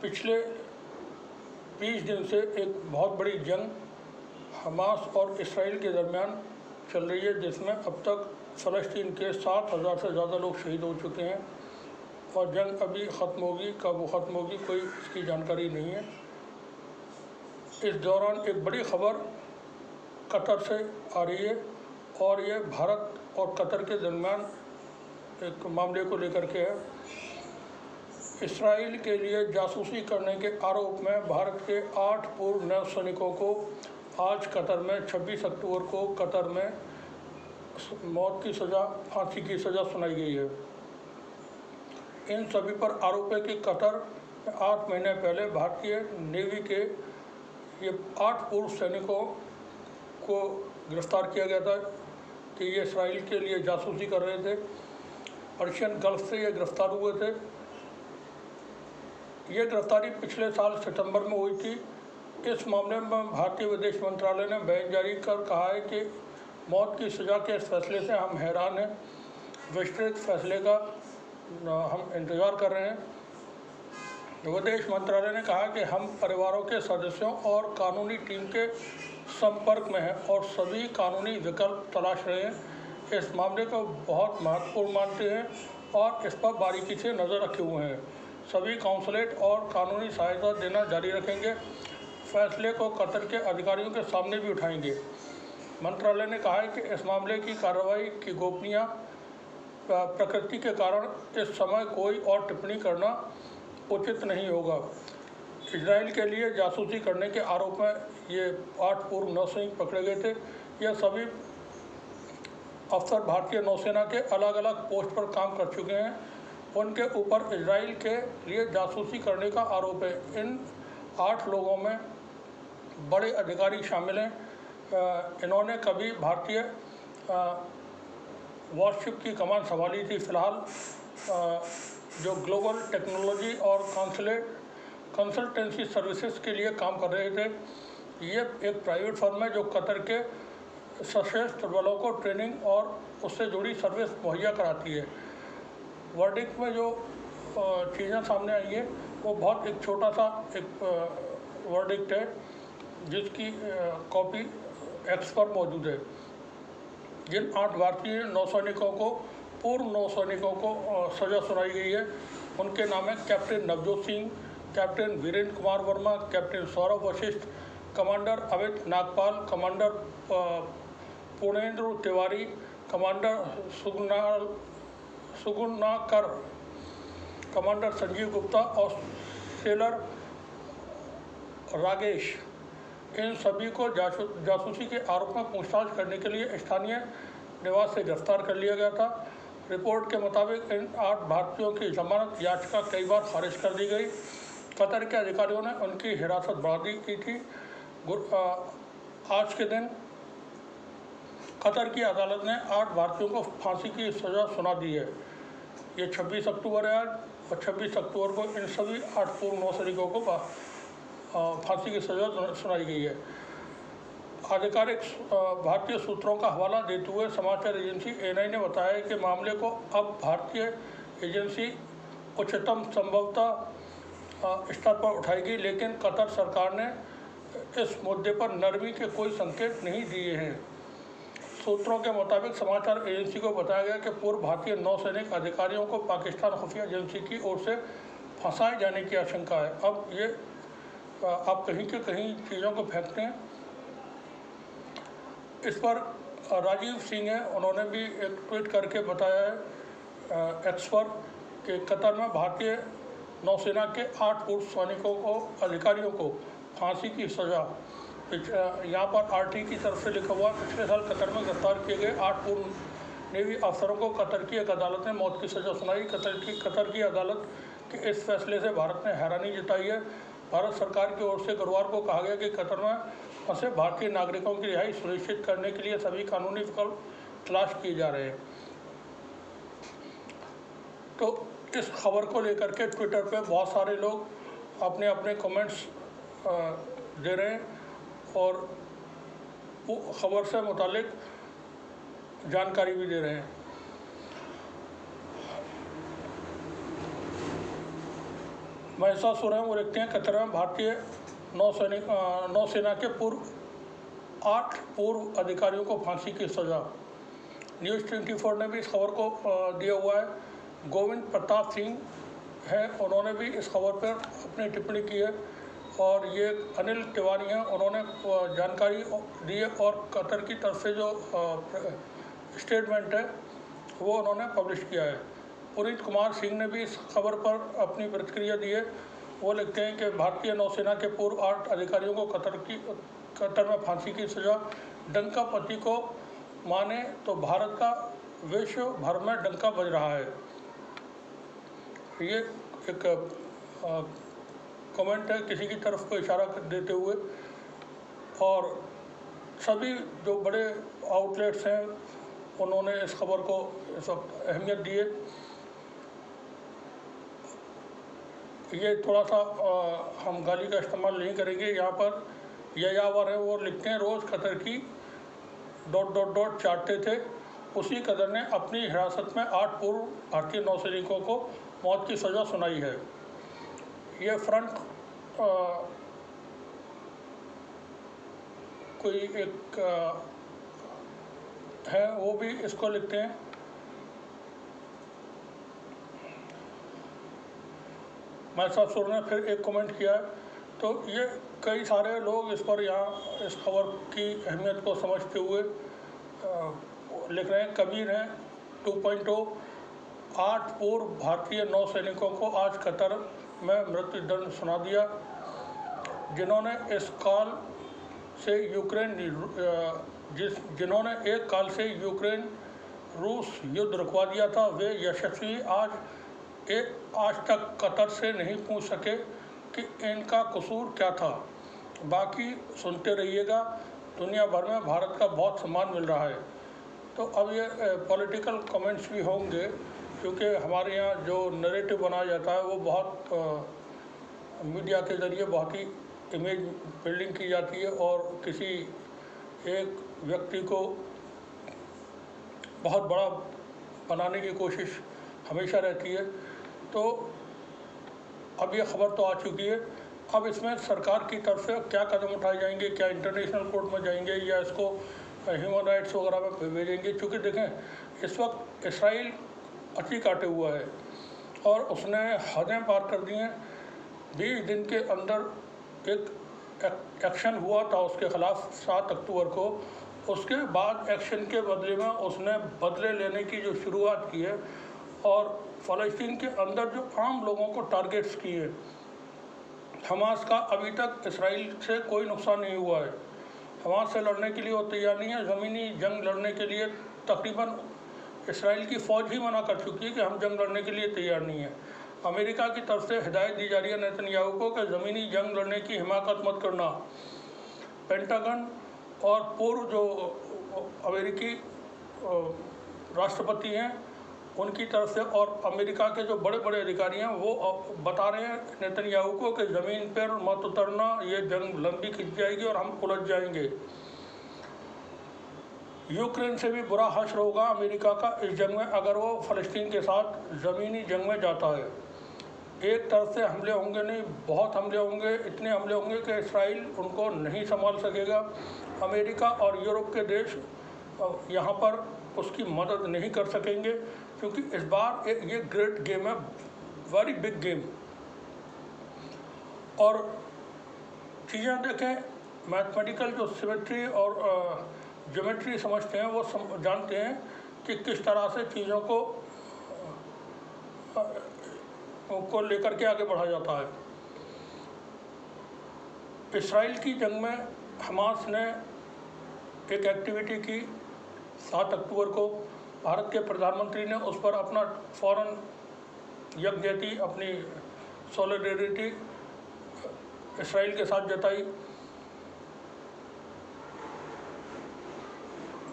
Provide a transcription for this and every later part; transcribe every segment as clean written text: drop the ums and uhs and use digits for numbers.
पिछले 20 दिन से एक बहुत बड़ी जंग हमास और इसराइल के दरमियान चल रही है, जिसमें अब तक फ़लस्तीन के 7,000 से ज़्यादा लोग शहीद हो चुके हैं और जंग अभी ख़त्म होगी, कब ख़त्म होगी कोई इसकी जानकारी नहीं है। इस दौरान एक बड़ी खबर कतर से आ रही है और ये भारत और कतर के दरमियान एक मामले को लेकर के है। इसराइल के लिए जासूसी करने के आरोप में भारत के 8 पूर्व नौसैनिकों को आज कतर में 26 अक्टूबर को कतर में मौत की सज़ा, फांसी की सज़ा सुनाई गई है। इन सभी पर आरोप है कि कतर 8 महीने पहले भारतीय नेवी के ये 8 पूर्व सैनिकों को गिरफ्तार किया गया था कि ये इसराइल के लिए जासूसी कर रहे थे। पर्शियन गल्फ से ये गिरफ्तार हुए थे। ये गिरफ्तारी पिछले साल सितंबर में हुई थी। इस मामले में भारतीय विदेश मंत्रालय ने बयान जारी कर कहा है कि मौत की सज़ा के इस फैसले से हम हैरान हैं। विस्तृत फैसले का हम इंतज़ार कर रहे हैं। विदेश मंत्रालय ने कहा कि हम परिवारों के सदस्यों और कानूनी टीम के संपर्क में हैं और सभी कानूनी विकल्प तलाश रहे हैं। इस मामले को बहुत महत्वपूर्ण मानते हैं और इस पर बारीकी से नज़र रखे हुए हैं। सभी काउंसलेट और कानूनी सहायता देना जारी रखेंगे। फैसले को कतर के अधिकारियों के सामने भी उठाएंगे। मंत्रालय ने कहा है कि इस मामले की कार्रवाई की गोपनीय प्रकृति के कारण इस समय कोई और टिप्पणी करना उचित नहीं होगा। इजराइल के लिए जासूसी करने के आरोप में ये 8 पूर्व नौसैनिक पकड़े गए थे। यह सभी अफसर भारतीय नौसेना के अलग अलग पोस्ट पर काम कर चुके हैं। उनके ऊपर इजराइल के लिए जासूसी करने का आरोप है। इन 8 लोगों में बड़े अधिकारी शामिल हैं। इन्होंने कभी भारतीय वॉरशिप की कमान संभाली थी। फ़िलहाल जो ग्लोबल टेक्नोलॉजी और कंसल्टेंसी सर्विसेज के लिए काम कर रहे थे। ये एक प्राइवेट फर्म है जो कतर के सशस्त्र बलों को ट्रेनिंग और उससे जुड़ी सर्विस मुहैया कराती है। वर्डिक्ट में जो चीज़ें सामने आई है वो बहुत एक छोटा सा एक वर्डिक्ट है जिसकी कॉपी एक्स पर मौजूद है। जिन 8 भारतीय नौसैनिकों को पूर्व नौसैनिकों को सज़ा सुनाई गई है उनके नाम है captain Navjot Singh, captain Virendra Kumar Verma, captain Saurabh Vashisht, commander Amit Nagpal, commander Purnendu Tiwari, commander Sugunakar, commander Sanjeev Gupta और सेलर रागेश। इन सभी को जासूसी के आरोप में पूछताछ करने के लिए स्थानीय निवास से गिरफ्तार कर लिया गया था। रिपोर्ट के मुताबिक इन 8 भारतीयों की जमानत याचिका कई बार खारिज कर दी गई। कतर के अधिकारियों ने उनकी हिरासत बढ़ा दी की थी। आज के दिन कतर की अदालत ने 8 भारतीयों को फांसी की सज़ा सुना दी है। ये 26 अक्टूबर है आज और 26 अक्टूबर को इन सभी 8 पूर्व नौसैनिकों को फांसी की सज़ा सुनाई गई है। आधिकारिक भारतीय सूत्रों का हवाला देते हुए समाचार एजेंसी एएनआई ने बताया कि मामले को अब भारतीय एजेंसी उच्चतम संभवतः स्तर पर उठाएगी, लेकिन कतर सरकार ने इस मुद्दे पर नरमी के कोई संकेत नहीं दिए हैं। सूत्रों के मुताबिक समाचार एजेंसी को बताया गया कि पूर्व भारतीय नौसैनिक अधिकारियों को पाकिस्तान खुफिया एजेंसी की ओर से फंसाए जाने की आशंका है। अब ये आप कहीं के कहीं चीज़ों को फेंकते हैं। इस पर राजीव सिंह है, उन्होंने भी एक ट्वीट करके बताया है एक्स पर कि कतर में भारतीय नौसेना के 8 पूर्व सैनिकों को अधिकारियों को फांसी की सज़ा। यहाँ पर आरटी की तरफ से लिखा हुआ पिछले साल कतर में गिरफ्तार किए गए 8 पूर्व नेवी अफसरों को कतर की एक अदालत ने मौत की सज़ा सुनाई। कतर की अदालत के इस फैसले से भारत ने हैरानी जताई है। भारत सरकार की ओर से गुरुवार को कहा गया कि कतर में फंसे भारतीय नागरिकों की रिहाई सुनिश्चित करने के लिए सभी कानूनी विकल्प तलाश किए जा रहे हैं। तो इस खबर को लेकर के ट्विटर पे बहुत सारे लोग अपने अपने कमेंट्स दे रहे हैं और वो खबर से मुतालिक जानकारी भी दे रहे हैं। महिषासुर हैं वो लिखते हैं कतर में भारतीय नौसेना के 8 पूर्व अधिकारियों को फांसी की सज़ा। न्यूज़ 24 ने भी इस खबर को दिया हुआ है। गोविंद प्रताप सिंह हैं, उन्होंने भी इस खबर पर अपनी टिप्पणी की है और ये अनिल तिवारी हैं, उन्होंने जानकारी दी है और कतर की तरफ से जो स्टेटमेंट है वो उन्होंने पब्लिश किया है। पुनीत कुमार सिंह ने भी इस खबर पर अपनी प्रतिक्रिया दी है। वो लिखते हैं कि भारतीय नौसेना के पूर्व 8 अधिकारियों को कतर में फांसी की सज़ा। डंका पति को माने तो भारत का विश्व भर में डंका बज रहा है। ये एक कमेंट है किसी की तरफ को इशारा देते हुए, और सभी जो बड़े आउटलेट्स हैं उन्होंने इस खबर को इस वक्त अहमियत दी है। ये थोड़ा सा हम गाली का इस्तेमाल नहीं करेंगे। यहाँ पर यायावर है वो लिखते हैं रोज़ कतर की ... चाटते थे। उसी कतर ने अपनी हिरासत में 8 पूर्व भारतीय नौसैनिकों को मौत की सज़ा सुनाई है। ये फ्रंट कोई एक है वो भी इसको लिखते हैं। महिषासुर ने फिर एक कमेंट किया है। तो ये कई सारे लोग इस पर यहाँ इस खबर की अहमियत को समझते हुए लिख रहे हैं। कबीर हैं 2.0 8 पूर्व भारतीय नौसैनिकों को आज कतर में मृत्युदंड सुना दिया। जिन्होंने एक काल से यूक्रेन रूस युद्ध रुकवा दिया था, वे यशस्वी आज तक कतर से नहीं पूछ सके कि इनका कसूर क्या था। बाकी सुनते रहिएगा, दुनिया भर में भारत का बहुत सम्मान मिल रहा है। तो अब ये पॉलिटिकल कमेंट्स भी होंगे, क्योंकि हमारे यहाँ जो नैरेटिव बनाया जाता है वो बहुत मीडिया के ज़रिए बहुत ही इमेज बिल्डिंग की जाती है और किसी एक व्यक्ति को बहुत बड़ा बनाने की कोशिश हमेशा रहती है। तो अब ये खबर तो आ चुकी है। अब इसमें सरकार की तरफ से क्या कदम उठाए जाएंगे, क्या इंटरनेशनल कोर्ट में जाएंगे या इसको ह्यूमन राइट्स वगैरह में भेजेंगे। क्योंकि देखें इस वक्त इसराइल अति काटे हुआ है और उसने हदें पार कर दी हैं। 20 दिन के अंदर एक एक्शन हुआ था उसके खिलाफ 7 अक्टूबर को। उसके बाद एक्शन के बदले में उसने बदले लेने की जो शुरुआत की है और फ़लस्तीन के अंदर जो आम लोगों को टारगेट्स किए। हमास का अभी तक इसराइल से कोई नुकसान नहीं हुआ है। हमास से लड़ने के लिए वो तैयार नहीं है। ज़मीनी जंग लड़ने के लिए तकरीबन इसराइल की फ़ौज ही मना कर चुकी है कि हम जंग लड़ने के लिए तैयार नहीं है। अमेरिका की तरफ से हिदायत दी जा रही है नेतन्याहू को कि ज़मीनी जंग लड़ने की हिमाकत मत करना। पेंटागन और पूर्व जो अमेरिकी राष्ट्रपति हैं उनकी तरफ से और अमेरिका के जो बड़े बड़े अधिकारी हैं वो बता रहे हैं नेतन्याहू को कि ज़मीन पर मत उतरना, ये जंग लंबी खिंच जाएगी और हम उलझ जाएंगे। यूक्रेन से भी बुरा हश्र होगा अमेरिका का इस जंग में अगर वो फ़लस्तीन के साथ ज़मीनी जंग में जाता है। एक तरफ से हमले होंगे नहीं, बहुत हमले होंगे, इतने हमले होंगे कि इसराइल उनको नहीं संभाल सकेगा। अमेरिका और यूरोप के देश यहाँ पर उसकी मदद नहीं कर सकेंगे, क्योंकि इस बार ये ग्रेट गेम है, वेरी बिग गेम। और चीज़ें देखें, मैथमेटिकल जो सिमेट्री और ज्योमेट्री समझते हैं वो जानते हैं कि किस तरह से चीज़ों को लेकर के आगे बढ़ा जाता है। इसराइल की जंग में हमास ने एक एक्टिविटी की 7 अक्टूबर को। भारत के प्रधानमंत्री ने उस पर अपना फौरन यकजहती, अपनी सॉलिडेरिटी इसराइल के साथ जताई।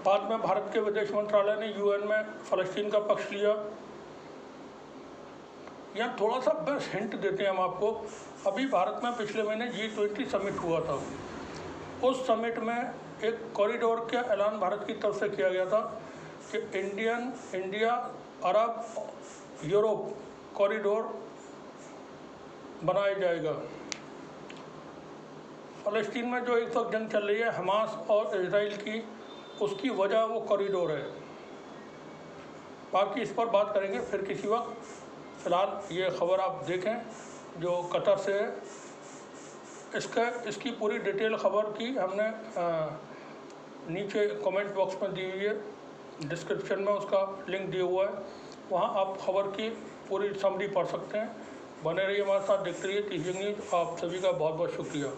बाद में भारत के विदेश मंत्रालय ने यूएन में फ़लस्तीन का पक्ष लिया। यहाँ थोड़ा सा बस हिंट देते हैं हम आपको। अभी भारत में पिछले महीने G20 समिट हुआ था। उस समिट में एक कॉरिडोर का ऐलान भारत की तरफ से किया गया था कि इंडिया अरब यूरोप कॉरिडोर बनाया जाएगा। फ़लस्तीन में जो इस वक्त जंग चल रही है हमास और इजराइल की, उसकी वजह वो कॉरिडोर है। बाकी इस पर बात करेंगे फिर किसी वक्त। फ़िलहाल ये ख़बर आप देखें जो कतर से है। इसकी पूरी डिटेल ख़बर की हमने नीचे कमेंट बॉक्स में दी हुई है, डिस्क्रिप्शन में उसका लिंक दिया हुआ है, वहाँ आप ख़बर की पूरी समरी पढ़ सकते हैं। बने रहिए हमारे साथ, देखते रहिए टीचिंग न्यूज़। आप सभी का बहुत बहुत शुक्रिया।